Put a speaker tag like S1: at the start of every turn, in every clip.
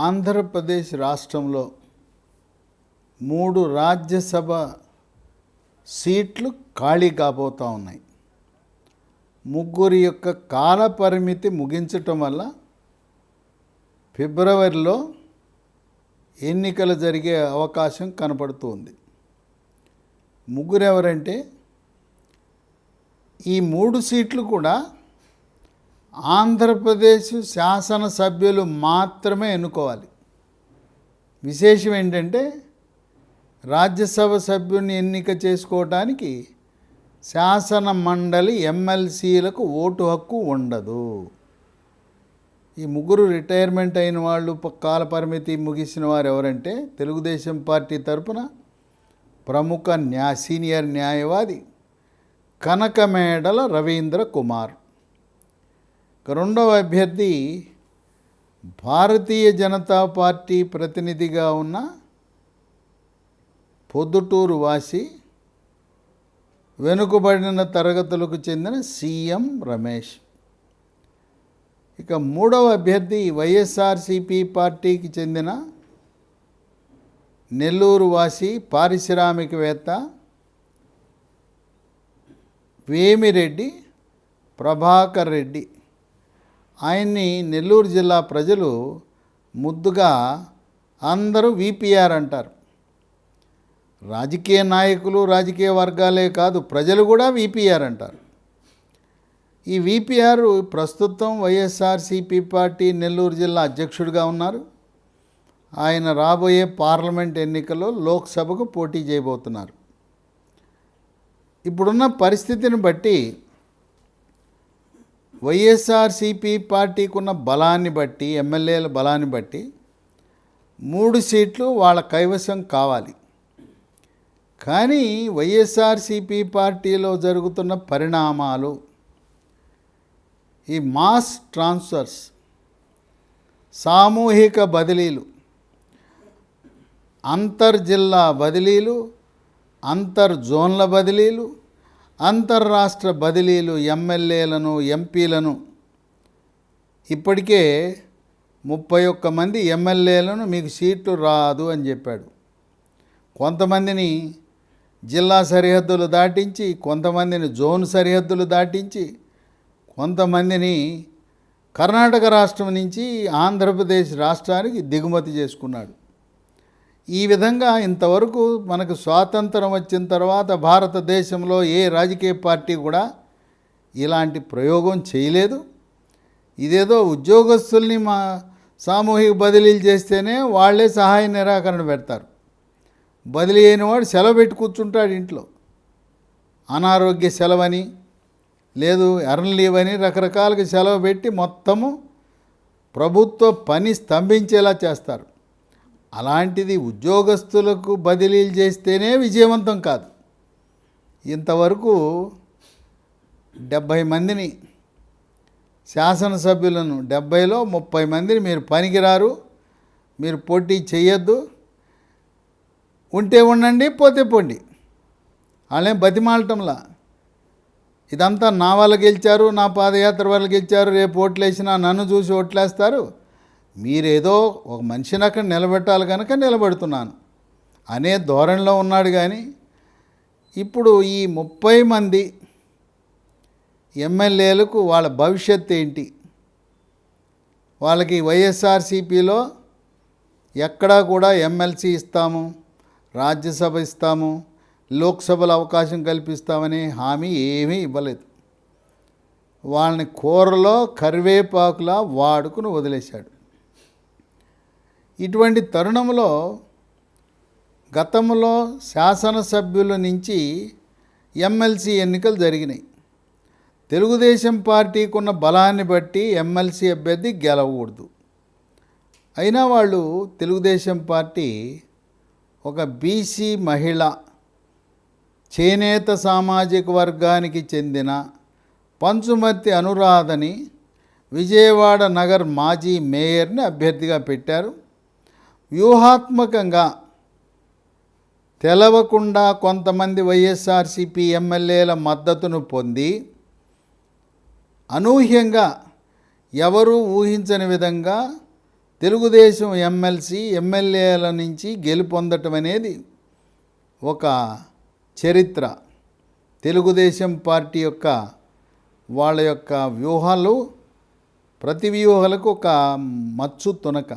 S1: ఆంధ్రప్రదేశ్ రాష్ట్రంలో 3 రాజ్యసభ సీట్లు ఖాళీ కాబోతూ ఉన్నాయి. ముగ్గురి యొక్క కాల పరిమితి ముగించటం వల్ల ఫిబ్రవరిలో ఎన్నికలు జరిగే అవకాశం కనపడుతుంది. ముగ్గురు ఎవరంటే ఈ 3 సీట్లు కూడా ఆంధ్రప్రదేశ్ శాసనసభ్యులు మాత్రమే ఎన్నుకోవాలి. విశేషం ఏంటంటే రాజ్యసభ సభ్యుని ఎన్నిక చేసుకోవడానికి శాసన మండలి ఎమ్మెల్సీలకు ఓటు హక్కు ఉండదు. ఈ ముగ్గురు రిటైర్మెంట్ అయిన వాళ్ళు, కాల పరిమితి ముగిసిన వారు ఎవరంటే తెలుగుదేశం పార్టీ తరపున ప్రముఖ సీనియర్ న్యాయవాది కనకమేడల రవీంద్ర కుమార్. రెండవ అభ్యర్థి భారతీయ జనతా పార్టీ ప్రతినిధిగా ఉన్న పొద్దుటూరు వాసి వెనుకబడిన తరగతులకు చెందిన సీఎం రమేష్. ఇక మూడవ అభ్యర్థి వైఎస్ఆర్సీపీ పార్టీకి చెందిన నెల్లూరు వాసి పారిశ్రామికవేత్త వేమిరెడ్డి ప్రభాకర్ రెడ్డి. ఆయన్ని నెల్లూరు జిల్లా ప్రజలు ముద్దుగా అందరూ వీపీఆర్ అంటారు. రాజకీయ నాయకులు, రాజకీయ వర్గాలే కాదు, ప్రజలు కూడా వీపీఆర్ అంటారు. ఈ వీపీఆర్ ప్రస్తుతం వైఎస్ఆర్సీపీ పార్టీ నెల్లూరు జిల్లా అధ్యక్షుడిగా ఉన్నారు. ఆయన రాబోయే పార్లమెంట్ ఎన్నికల్లో లోక్సభకు పోటీ చేయబోతున్నారు. ఇప్పుడున్న పరిస్థితిని బట్టి వైఎస్ఆర్సీపీ పార్టీకి ఉన్న బలాన్ని బట్టి, ఎమ్మెల్యేల బలాన్ని బట్టి 3 సీట్లు వాళ్ళ కైవసం కావాలి. కానీ వైఎస్ఆర్సీపీ పార్టీలో జరుగుతున్న పరిణామాలు, ఈ మాస్ ట్రాన్స్ఫర్స్, సామూహిక బదిలీలు, అంతర్జిల్లా బదిలీలు, అంతర్జోన్ల బదిలీలు, అంతర్రాష్ట్ర బదిలీలు, ఎమ్మెల్యేలను, ఎంపీలను, ఇప్పటికే 31 మంది ఎమ్మెల్యేలను మీకు సీట్లు రాదు అని చెప్పాడు. కొంతమందిని జిల్లా సరిహద్దులు దాటించి, కొంతమందిని జోన్ సరిహద్దులు దాటించి, కొంతమందిని కర్ణాటక రాష్ట్రం నుంచి ఆంధ్రప్రదేశ్ రాష్ట్రానికి దిగుమతి చేసుకున్నాడు. ఈ విధంగా ఇంతవరకు మనకు స్వాతంత్రం వచ్చిన తర్వాత భారతదేశంలో ఏ రాజకీయ పార్టీ కూడా ఇలాంటి ప్రయోగం చేయలేదు. ఇదేదో ఉద్యోగస్తుల్ని సామూహిక బదిలీలు చేస్తేనే వాళ్ళే సహాయ నిరాకరణ పెడతారు. బదిలీ అయిన వాడు సెలవు పెట్టి కూర్చుంటాడు ఇంట్లో. అనారోగ్య సెలవని, లేదు ఎర్న్ లీవ్ అని రకరకాలుగా సెలవు పెట్టి మొత్తము ప్రభుత్వ పని స్తంభించేలా చేస్తారు. అలాంటిది ఉద్యోగస్తులకు బదిలీలు చేస్తేనే విజయవంతం కాదు. ఇంతవరకు 70 మందిని శాసనసభ్యులను, 70లో 30 మందిని మీరు పనికిరారు, మీరు పోటీ చేయొద్దు, ఉంటే ఉండండి, పోతే పోండి, వాళ్ళేం బతిమాలటంలా. ఇదంతా నా వాళ్ళు గెలిచారు, నా పాదయాత్ర వాళ్ళు గెలిచారు, రేపు ఓట్లు వేసినా నన్ను చూసి ఓట్లేస్తారు, మీరేదో ఒక మనిషిని అక్కడ నిలబెట్టాలి కనుక నిలబెడుతున్నాను అనే ధోరణిలో ఉన్నాడు. కానీ ఇప్పుడు ఈ 30 మంది ఎమ్మెల్యేలకు వాళ్ళ భవిష్యత్తు ఏంటి? వాళ్ళకి వైఎస్ఆర్సీపీలో ఎక్కడా కూడా ఎమ్మెల్సీ ఇస్తాము, రాజ్యసభ ఇస్తాము, లోక్సభలో అవకాశం కల్పిస్తామని హామీ ఏమీ ఇవ్వలేదు. వాళ్ళని కూరలో కరివేపాకులా వాడుకుని వదిలేశాడు. ఇటువంటి తరుణంలో గతంలో శాసనసభ్యుల నుంచి ఎమ్మెల్సీ ఎన్నికలు జరిగినాయి. తెలుగుదేశం పార్టీకి ఉన్న బలాన్ని బట్టి ఎమ్మెల్సీ అభ్యర్థి గెలవకూడదు. అయినా వాళ్ళు తెలుగుదేశం పార్టీ ఒక బీసీ మహిళ, చేనేత సామాజిక వర్గానికి చెందిన పంచుమర్తి అనురాధని విజయవాడ నగర్ మాజీ మేయర్ని అభ్యర్థిగా పెట్టారు. వ్యూహాత్మకంగా తెలవకుండా కొంతమంది వైఎస్ఆర్సీపీ ఎమ్మెల్యేల మద్దతును పొంది అనూహ్యంగా ఎవరూ ఊహించని విధంగా తెలుగుదేశం ఎమ్మెల్యేల నుంచి గెలుపొందటం అనేది ఒక చరిత్ర. తెలుగుదేశం పార్టీ యొక్క వాళ్ళ యొక్క వ్యూహాలు, ప్రతి వ్యూహాలకు ఒక మచ్చు తునక.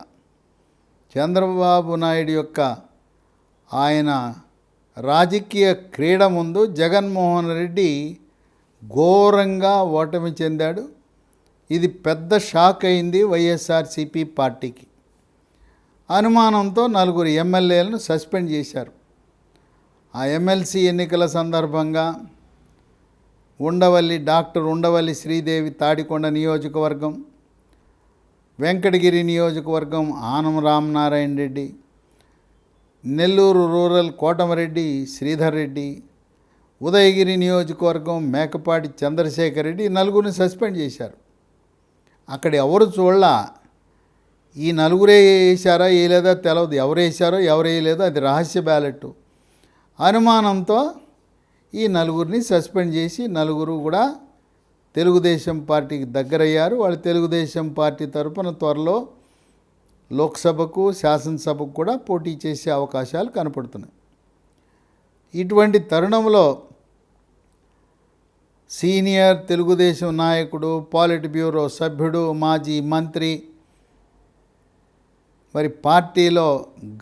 S1: చంద్రబాబు నాయుడు యొక్క ఆయన రాజకీయ క్రీడ ముందు జగన్మోహన్ రెడ్డి ఘోరంగా ఓటమి చెందాడు. ఇది పెద్ద షాక్ అయింది వైఎస్ఆర్సీపీ పార్టీకి. అనుమానంతో 4 ఎమ్మెల్యేలను సస్పెండ్ చేశారు. ఆ ఎమ్మెల్సీ ఎన్నికల సందర్భంగా డాక్టర్ ఉండవల్లి శ్రీదేవి తాడికొండ నియోజకవర్గం, వెంకటగిరి నియోజకవర్గం ఆనం రామనారాయణ రెడ్డి, నెల్లూరు రూరల్ కోటమరెడ్డి శ్రీధర్ రెడ్డి, ఉదయగిరి నియోజకవర్గం మేకపాటి చంద్రశేఖర్ రెడ్డి, 4 సస్పెండ్ చేశారు. అక్కడ ఎవరు చూడలా. ఈ 4 వేసారా వేయలేదా తెలవదు, ఎవరు వేసారో ఎవరు వేయలేదో అది రహస్య బ్యాలెట్. అనుమానంతో ఈ 4 సస్పెండ్ చేసి 4 కూడా తెలుగుదేశం పార్టీకి దగ్గరయ్యారు. వాళ్ళు తెలుగుదేశం పార్టీ తరఫున త్వరలో లోక్సభకు శాసనసభకు కూడా పోటీ చేసే అవకాశాలు కనపడుతున్నాయి. ఇటువంటి తరుణంలో సీనియర్ తెలుగుదేశం నాయకుడు, పాలిట్ బ్యూరో సభ్యుడు, మాజీ మంత్రి, మరి పార్టీలో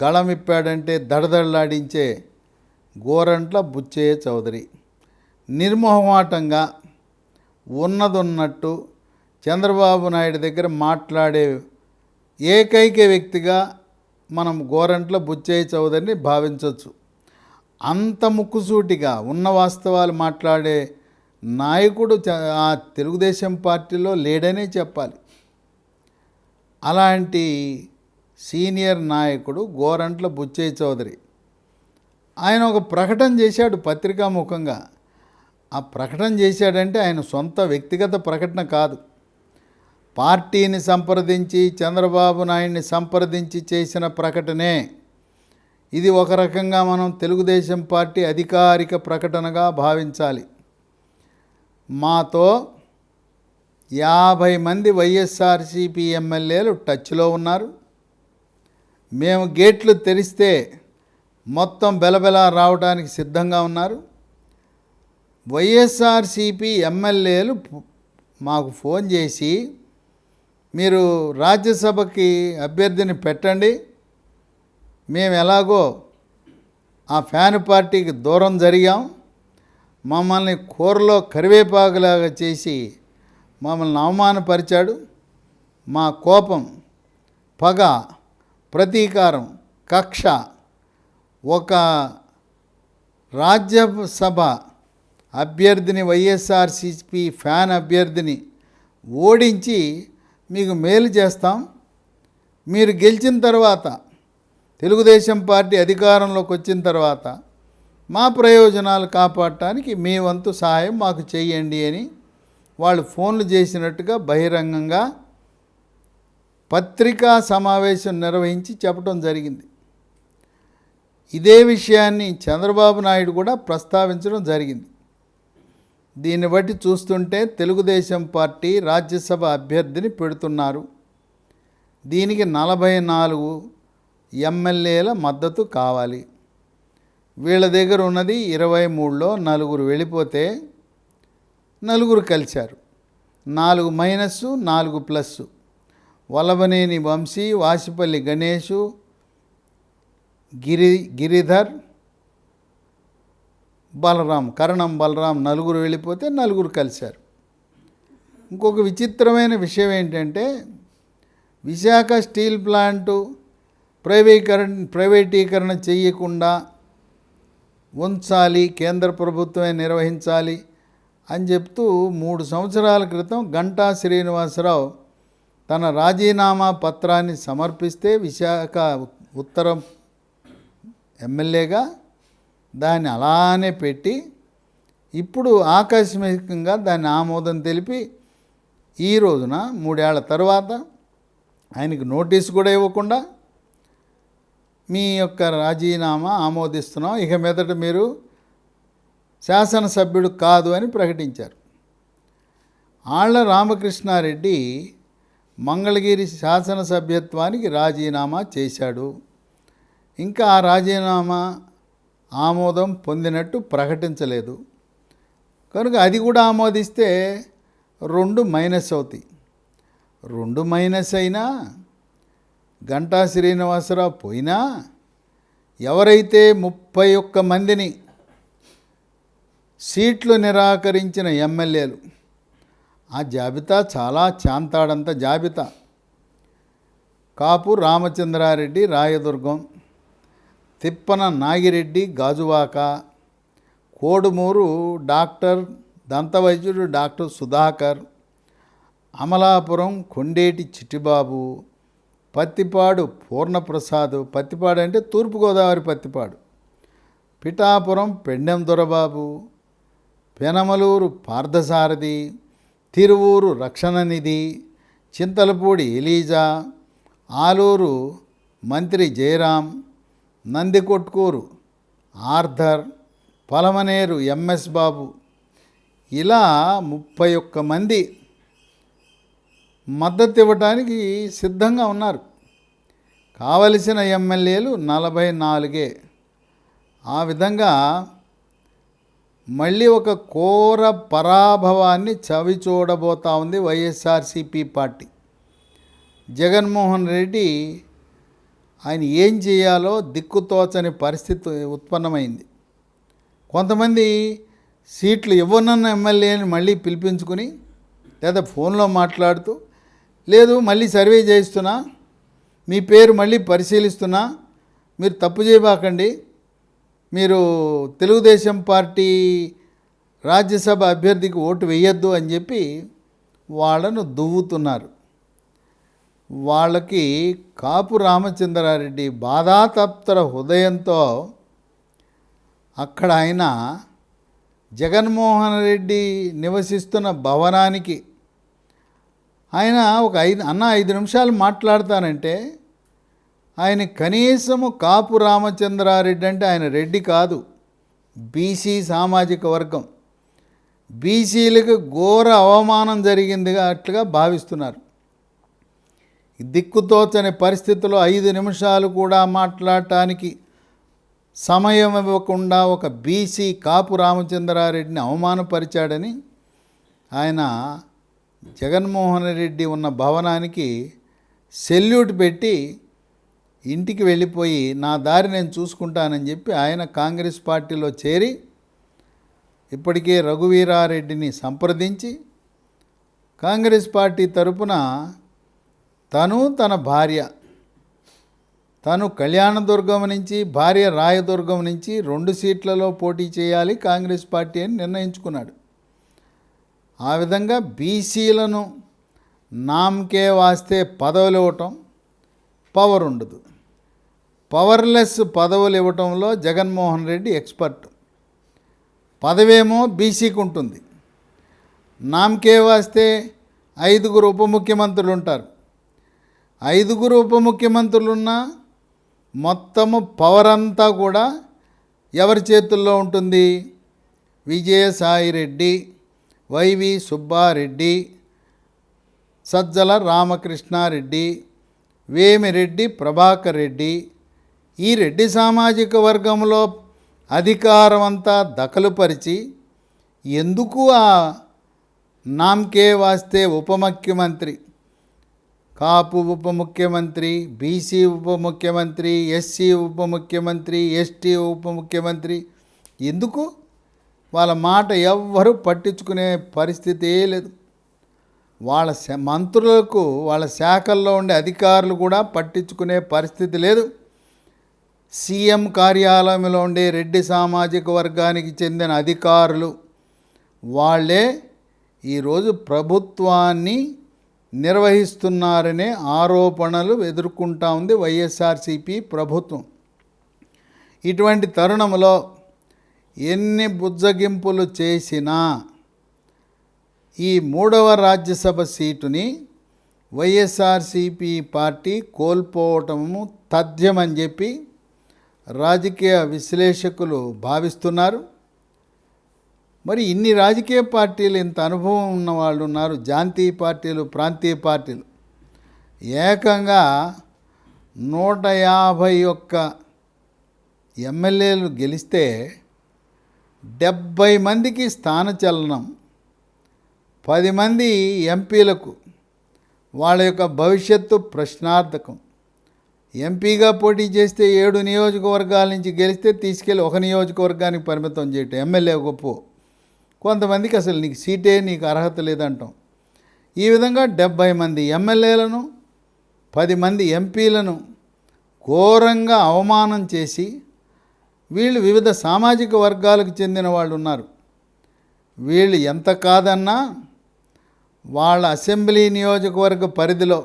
S1: గళమిప్పాడంటే దడదడలాడించే గోరంట్ల బుచ్చయ్య చౌదరి నిర్మోహమాటంగా ఉన్నదున్నట్టు చంద్రబాబు నాయుడు దగ్గర మాట్లాడే ఏకైక వ్యక్తిగా మనం గోరంట్ల బుచ్చయ్య చౌదరిని భావించవచ్చు. అంత ముక్కుసూటిగా ఉన్న వాస్తవాలు మాట్లాడే నాయకుడు ఆ తెలుగుదేశం పార్టీలో లేడనే చెప్పాలి. అలాంటి సీనియర్ నాయకుడు గోరంట్ల బుచ్చయ్య చౌదరి ఆయన ఒక ప్రకటన చేశాడు పత్రికాముఖంగా. ఆ ప్రకటన చేశాడంటే ఆయన సొంత వ్యక్తిగత ప్రకటన కాదు, పార్టీని సంప్రదించి చంద్రబాబు నాయుడిని సంప్రదించి చేసిన ప్రకటనే. ఇది ఒక రకంగా మనం తెలుగుదేశం పార్టీ అధికారిక ప్రకటనగా భావించాలి. మాతో 50 మంది వైఎస్ఆర్సీపీ ఎమ్మెల్యేలు టచ్లో ఉన్నారు. మేము గేట్లు తెరిస్తే మొత్తం బెలబెల రావడానికి సిద్ధంగా ఉన్నారు. వైఎస్ఆర్సీపీ ఎమ్మెల్యేలు మాకు ఫోన్ చేసి మీరు రాజ్యసభకి అభ్యర్థిని పెట్టండి, మేము ఎలాగో ఆ ఫ్యాన్ పార్టీకి దూరం జరిగాం, మమ్మల్ని కూరలో కరివేపాకులాగా చేసి మమ్మల్ని అవమానపరిచాడు, మా కోపం, పగ, ప్రతీకారం, కక్ష ఒక రాజ్యసభ అభ్యర్థిని వైఎస్ఆర్సీపీ ఫ్యాన్ అభ్యర్థిని ఓడించి మీకు మేలు చేస్తాం, మీరు గెలిచిన తర్వాత తెలుగుదేశం పార్టీ అధికారంలోకి వచ్చిన తర్వాత మా ప్రయోజనాలు కాపాడటానికి మీ వంతు సహాయం మాకు చేయండి అని వాళ్ళు ఫోన్లు చేసినట్టుగా బహిరంగంగా పత్రికా సమావేశం నిర్వహించి చెప్పడం జరిగింది. ఇదే విషయాన్ని చంద్రబాబు నాయుడు కూడా ప్రస్తావించడం జరిగింది. దీన్ని బట్టి చూస్తుంటే తెలుగుదేశం పార్టీ రాజ్యసభ అభ్యర్థిని పెడుతున్నారు. దీనికి 44 ఎమ్మెల్యేల మద్దతు కావాలి. వీళ్ళ దగ్గర ఉన్నది 23లో 4 వెళ్ళిపోతే 4 కలిశారు. 4 మైనస్ 4 ప్లస్. వల్లభనేని వంశీ, వాసిపల్లి గణేషు, గిరిధర్, బలరాం, కరణం బలరాం 4 వెళ్ళిపోతే 4 కలిశారు. ఇంకొక విచిత్రమైన విషయం ఏంటంటే విశాఖ స్టీల్ ప్లాంటు ప్రైవేటీకరణ చేయకుండా ఉంచాలి, కేంద్ర ప్రభుత్వమే నిర్వహించాలి అని చెప్తూ 3 సంవత్సరాల క్రితం గంటా శ్రీనివాసరావు తన రాజీనామా పత్రాన్ని సమర్పిస్తే విశాఖ ఉత్తరం ఎమ్మెల్యేగా దాన్ని అలానే పెట్టి ఇప్పుడు ఆకస్మికంగా దాన్ని ఆమోదం తెలిపి ఈ రోజున 3 ఏళ్ల తర్వాత ఆయనకి నోటీసు కూడా ఇవ్వకుండా మీ యొక్క రాజీనామా ఆమోదిస్తున్నాం, ఇక మీదట మీరు శాసనసభ్యుడు కాదు అని ప్రకటించారు. ఆళ్ల రామకృష్ణారెడ్డి మంగళగిరి శాసనసభ్యత్వానికి రాజీనామా చేశాడు. ఇంకా ఆ రాజీనామా ఆమోదం పొందినట్టు ప్రకటించలేదు. కనుక అది కూడా ఆమోదిస్తే 2 మైనస్ అవుతాయి. 2 మైనస్ అయినా గంటా శ్రీనివాసరావు పోయినా ఎవరైతే 31 మందిని సీట్లు నిరాకరించిన ఎమ్మెల్యేలు, ఆ జాబితా చాలా చాంతాడంత జాబితా. కాపు రామచంద్రారెడ్డి రాయదుర్గం, తిప్పన నాగిరెడ్డి గాజువాక, కోడుమూరు డాక్టర్ దంతవైద్యుడు డాక్టర్ సుధాకర్, అమలాపురం కొండేటి చిట్టిబాబు, పత్తిపాడు పూర్ణప్రసాద్, పత్తిపాడు అంటే తూర్పుగోదావరి పత్తిపాడు, పిఠాపురం పెండెం దొరబాబు, పెనమలూరు పార్థసారథి, తిరువూరు రక్షణనిధి, చింతలపూడి ఎలీజా, ఆలూరు మంత్రి జయరాం, నందికొట్కూరు ఆర్థర్, పలమనేరు ఎంఎస్ బాబు, ఇలా 31 మంది మద్దతు ఇవ్వడానికి సిద్ధంగా ఉన్నారు. కావలసిన ఎమ్మెల్యేలు 44. ఆ విధంగా మళ్ళీ ఒక ఘోర పరాభవాన్ని చవి చూడబోతా ఉంది వైఎస్ఆర్సీపీ పార్టీ. జగన్మోహన్ రెడ్డి ఆయన ఏం చేయాలో దిక్కుతోచని పరిస్థితి ఉత్పన్నమైంది. కొంతమంది సీట్లు ఇవ్వనున్న ఎమ్మెల్యేని మళ్ళీ పిలిపించుకుని లేదా ఫోన్లో మాట్లాడుతూ, లేదు మళ్ళీ సర్వే చేయిస్తున్నా, మీ పేరు మళ్ళీ పరిశీలిస్తున్నా, మీరు తప్పు చేయబాకండి, మీరు తెలుగుదేశం పార్టీ రాజ్యసభ అభ్యర్థికి ఓటు వేయొద్దు అని చెప్పి వాళ్ళను దువ్వుతున్నారు. వాళ్ళకి కాపు రామచంద్రారెడ్డి బాధాతప్త హృదయంతో అక్కడ ఆయన జగన్మోహన్ రెడ్డి నివసిస్తున్న భవనానికి ఆయన ఒక 5 నిమిషాలు మాట్లాడతానంటే ఆయన కనీసము కాపు రామచంద్రారెడ్డి అంటే ఆయన రెడ్డి కాదు, బీసీ సామాజిక వర్గం, బీసీలకు ఘోర అవమానం జరిగిందిగా అట్లుగా భావిస్తున్నారు. దిక్కుతోచని పరిస్థితుల్లో 5 నిమిషాలు కూడా మాట్లాడటానికి సమయం ఇవ్వకుండా ఒక బీసీ కాపు రామచంద్రారెడ్డిని అవమానపరిచాడని ఆయన జగన్మోహన్ రెడ్డి ఉన్న భవనానికి సెల్యూట్ పెట్టి ఇంటికి వెళ్ళిపోయి నా దారి నేను చూసుకుంటానని చెప్పి ఆయన కాంగ్రెస్ పార్టీలో చేరి ఇప్పటికే రఘువీరారెడ్డిని సంప్రదించి కాంగ్రెస్ పార్టీ తరపున తన భార్య, తను కళ్యాణదుర్గం నుంచి, భార్య రాయదుర్గం నుంచి 2 సీట్లలో పోటీ చేయాలి కాంగ్రెస్ పార్టీ అని నిర్ణయించుకున్నాడు. ఆ విధంగా బీసీలను నామకే వాస్తే పదవులు ఇవ్వటం, పవర్ ఉండదు, పవర్లెస్ పదవులు ఇవ్వటంలో జగన్మోహన్ రెడ్డి ఎక్స్పర్ట్. పదవేమో బీసీకి ఉంటుంది, నామకే వాస్తే 5 ఉప ముఖ్యమంత్రులు ఉంటారు. 5 ఉప ముఖ్యమంత్రులున్నా మొత్తము పవర్ అంతా కూడా ఎవరి చేతుల్లో ఉంటుంది? విజయసాయిరెడ్డి, వైవి సుబ్బారెడ్డి, సజ్జల రామకృష్ణారెడ్డి, వేమిరెడ్డి ప్రభాకర్ రెడ్డి, ఈ రెడ్డి సామాజిక వర్గంలో అధికారం అంతా దఖలుపరిచి ఎందుకు ఆ నామకే వాస్తే ఉప ముఖ్యమంత్రి, కాపు ఉప ముఖ్యమంత్రి, బీసీ ఉప ముఖ్యమంత్రి, ఎస్సీ ఉప ముఖ్యమంత్రి, ఎస్టీ ఉప ముఖ్యమంత్రి, ఎందుకు వాళ్ళ మాట ఎవ్వరూ పట్టించుకునే పరిస్థితే లేదు. వాళ్ళ మంత్రులకు, వాళ్ళ శాఖల్లో ఉండే అధికారులు కూడా పట్టించుకునే పరిస్థితి లేదు. సీఎం కార్యాలయంలో ఉండే రెడ్డి సామాజిక వర్గానికి చెందిన అధికారులు వాళ్ళే ఈరోజు ప్రభుత్వాన్ని నిర్వహిస్తున్నారనే ఆరోపణలు ఎదుర్కొంటా ఉంది వైఎస్ఆర్సీపీ ప్రభుత్వం. ఇటువంటి తరుణంలో ఎన్ని బుజ్జగింపులు చేసినా ఈ 3వ రాజ్యసభ సీటుని వైఎస్ఆర్సీపీ పార్టీ కోల్పోవటము తథ్యమని చెప్పి రాజకీయ విశ్లేషకులు భావిస్తున్నారు. మరి ఇన్ని రాజకీయ పార్టీలు, ఇంత అనుభవం ఉన్న వాళ్ళు ఉన్నారు, జాతీయ పార్టీలు, ప్రాంతీయ పార్టీలు. ఏకంగా 151 ఎమ్మెల్యేలు గెలిస్తే 70 మందికి స్థానచలనం, 10 మంది ఎంపీలకు వాళ్ళ యొక్క భవిష్యత్తు ప్రశ్నార్థకం. ఎంపీగా పోటీ చేస్తే 7 నియోజకవర్గాల నుంచి గెలిస్తే తీసుకెళ్ళి ఒక నియోజకవర్గానికి పరిమితం చేయటం, ఎమ్మెల్యే గొప్ప. కొంతమందికి అసలు నీకు సీటే, నీకు అర్హత లేదంటాం. ఈ విధంగా 70 మంది ఎమ్మెల్యేలను, 10 మంది ఎంపీలను ఘోరంగా అవమానం చేసి, వీళ్ళు వివిధ సామాజిక వర్గాలకు చెందిన వాళ్ళు ఉన్నారు. వీళ్ళు ఎంత కాదన్నా వాళ్ళ అసెంబ్లీ నియోజకవర్గ పరిధిలో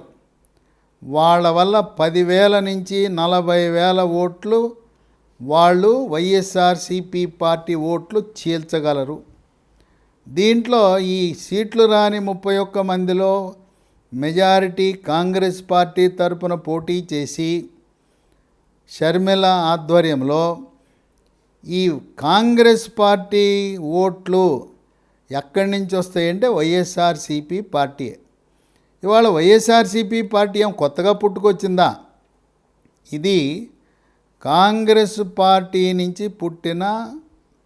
S1: వాళ్ళ వల్ల 10,000 నుంచి 40,000 ఓట్లు వాళ్ళు వైఎస్ఆర్సీపీ పార్టీ ఓట్లు చీల్చగలరు. దీంట్లో ఈ సీట్లు రాని 31 మందిలో మెజారిటీ కాంగ్రెస్ పార్టీ తరపున పోటీ చేసి షర్మిల ఆధ్వర్యంలో ఈ కాంగ్రెస్ పార్టీ ఓట్లు ఎక్కడి నుంచి వస్తాయంటే వైఎస్ఆర్సీపీ పార్టీ. ఇవాళ వైఎస్ఆర్సీపీ పార్టీ ఏం కొత్తగా పుట్టుకొచ్చిందా? ఇది కాంగ్రెస్ పార్టీ నుంచి పుట్టిన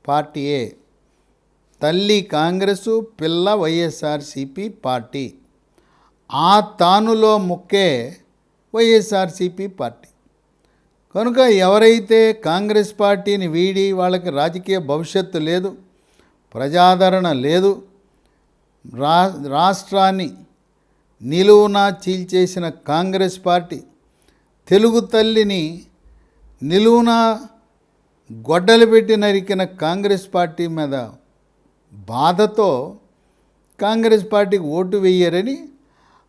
S1: పార్టీయే. తల్లి కాంగ్రెసు, పిల్ల వైఎస్ఆర్సీపీ పార్టీ. ఆ తానులో ముక్కే వైఎస్ఆర్సీపీ పార్టీ. కనుక ఎవరైతే కాంగ్రెస్ పార్టీని వీడి వాళ్ళకి రాజకీయ భవిష్యత్తు లేదు, ప్రజాదరణ లేదు, రాష్ట్రాన్ని నిలువునా చీల్చేసిన కాంగ్రెస్ పార్టీ, తెలుగు తల్లిని నిలువునా గొడ్డలు పెట్టి నరికిన కాంగ్రెస్ పార్టీ మీద బాధతో కాంగ్రెస్ పార్టీకి ఓటు వేయరని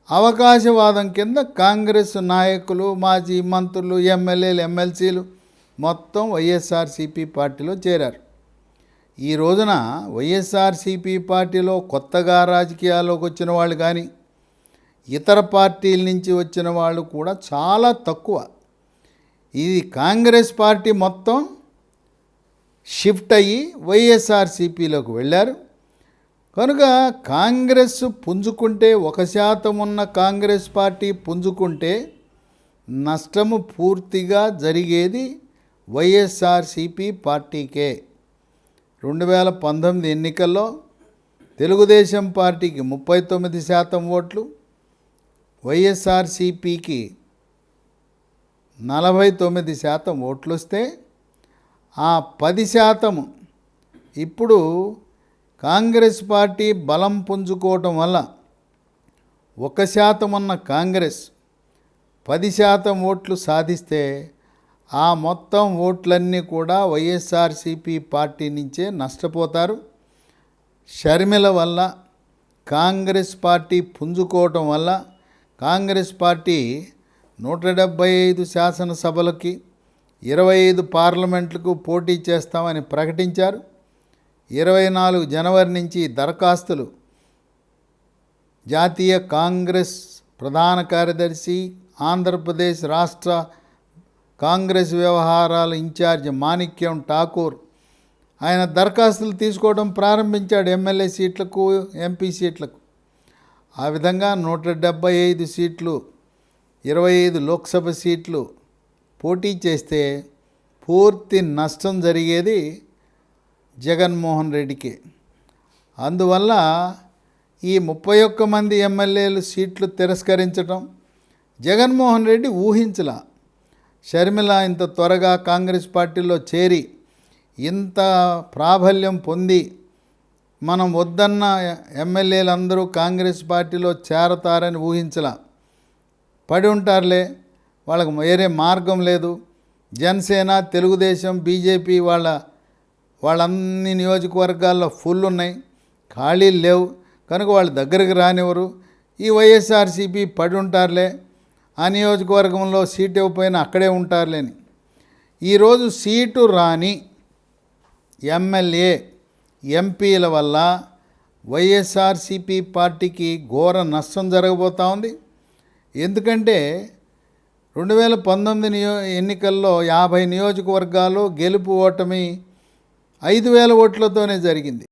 S1: అవకాశవాదం కింద కాంగ్రెస్ నాయకులు, మాజీ మంత్రులు, ఎమ్మెల్యేలు, ఎమ్మెల్సీలు మొత్తం వైఎస్ఆర్సీపీ పార్టీలో చేరారు. ఈ రోజున వైఎస్ఆర్సీపీ పార్టీలో కొత్తగా రాజకీయాల్లోకి వచ్చిన వాళ్ళు కానీ, ఇతర పార్టీల నుంచి వచ్చిన వాళ్ళు కూడా చాలా తక్కువ. ఇది కాంగ్రెస్ పార్టీ మొత్తం షిఫ్ట్ అయ్యి వైఎస్ఆర్సీపీలోకి వెళ్ళారు. కనుక కాంగ్రెస్ పుంజుకుంటే, 1% ఉన్న కాంగ్రెస్ పార్టీ పుంజుకుంటే నష్టము పూర్తిగా జరిగేది వైఎస్ఆర్సీపీ పార్టీకే. 2019 ఎన్నికల్లో తెలుగుదేశం పార్టీకి 39% ఓట్లు, వైఎస్ఆర్సీపీకి 49% ఓట్లు వస్తే, ఆ 10% ఇప్పుడు కాంగ్రెస్ పార్టీ బలం పుంజుకోవటం వల్ల 1% ఉన్న కాంగ్రెస్ 10% ఓట్లు సాధిస్తే ఆ మొత్తం ఓట్లన్నీ కూడా వైఎస్ఆర్సీపీ పార్టీ నుంచే నష్టపోతారు. షర్మిల వల్ల, కాంగ్రెస్ పార్టీ పుంజుకోవటం వల్ల కాంగ్రెస్ పార్టీ 175 శాసనసభలకి, 25 పార్లమెంట్లకు పోటీ చేస్తామని ప్రకటించారు. 24 జనవరి నుంచి దరఖాస్తులు జాతీయ కాంగ్రెస్ ప్రధాన కార్యదర్శి, ఆంధ్రప్రదేశ్ రాష్ట్ర కాంగ్రెస్ వ్యవహారాల ఇన్ఛార్జ్ మాణిక్యం ఠాకూర్ ఆయన దరఖాస్తులు తీసుకోవడం ప్రారంభించాడు. ఎమ్మెల్యే సీట్లకు, ఎంపీ సీట్లకు. ఆ విధంగా 175 సీట్లు, 25 లోక్సభ సీట్లు పోటీ చేస్తే పూర్తి నష్టం జరిగేది జగన్మోహన్ రెడ్డికి. అందువల్ల ఈ 31 మంది ఎమ్మెల్యేలు సీట్లు తిరస్కరించడం జగన్మోహన్ రెడ్డి ఊహించలా. షర్మిల ఇంత త్వరగా కాంగ్రెస్ పార్టీలో చేరి ఇంత ప్రాబల్యం పొంది, మనం వద్దన్న ఎమ్మెల్యేలందరూ కాంగ్రెస్ పార్టీలో చేరతారని ఊహించలా. పడి ఉంటారులే, వాళ్ళకు వేరే మార్గం లేదు. జనసేన, తెలుగుదేశం, బీజేపీ వాళ్ళన్ని నియోజకవర్గాల్లో ఫుల్ ఉన్నాయి, ఖాళీలు లేవు. కనుక వాళ్ళ దగ్గరికి రానివ్వరు. ఈ వైఎస్ఆర్సీపీ పడి ఉంటారులే, ఆ నియోజకవర్గంలో సీటు ఇవ్వకపోయినా అక్కడే ఉంటారులేని. ఈరోజు సీటు రాని ఎమ్మెల్యే, ఎంపీల వల్ల వైఎస్ఆర్సీపీ పార్టీకి ఘోర నష్టం జరగబోతూ ఉంది. ఎందుకంటే 2019 ఎన్నికల్లో 50 నియోజకవర్గాలు గెలుపు ఓటమి 5,000 ఓట్లతోనే జరిగింది.